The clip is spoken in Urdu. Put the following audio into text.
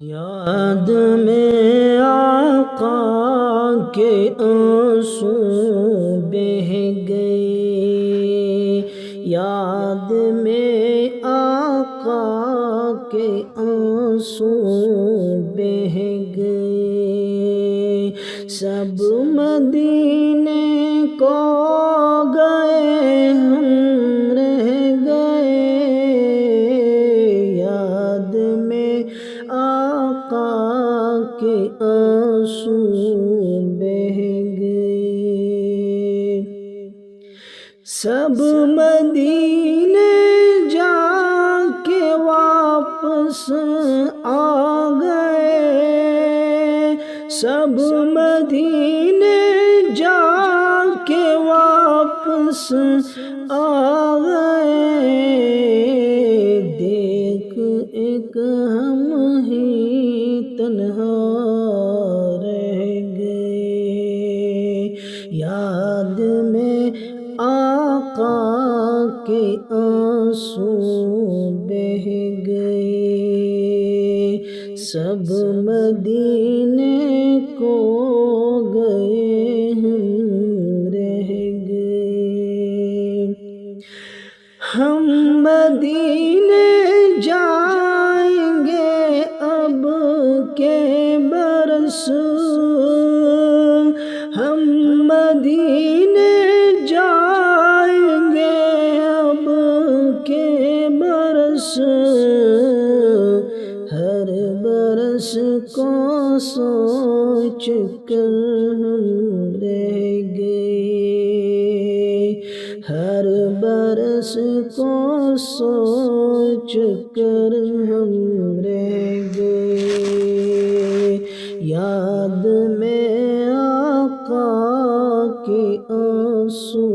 یاد میں آقا کے آنسو بہہ گئے، یاد میں آقا کے آنسو بہہ گئے، سب مدینے کو گئے ہم رہ گئے، یاد میں آقا کے آنسو بہہ گئے، سب مدینے جا کے واپس آ گئے، سب مدینے جا کے واپس آ گئے، دیکھ ایک ہم ہی تنہا رہ گئے، یاد میں آقا کے آنسو بہہ گئے، سب مدینے کو گئے ہم رہ گئے، ہم مدینے جائیں گے اب کے برس، ہم مدینے جائیں گے اب کے برس، ہر برس کو سوچ کر ہم رہ گئے، ہر برس کو سوچ کر ہم رہ گئے، یاد میں آقا کے آنسو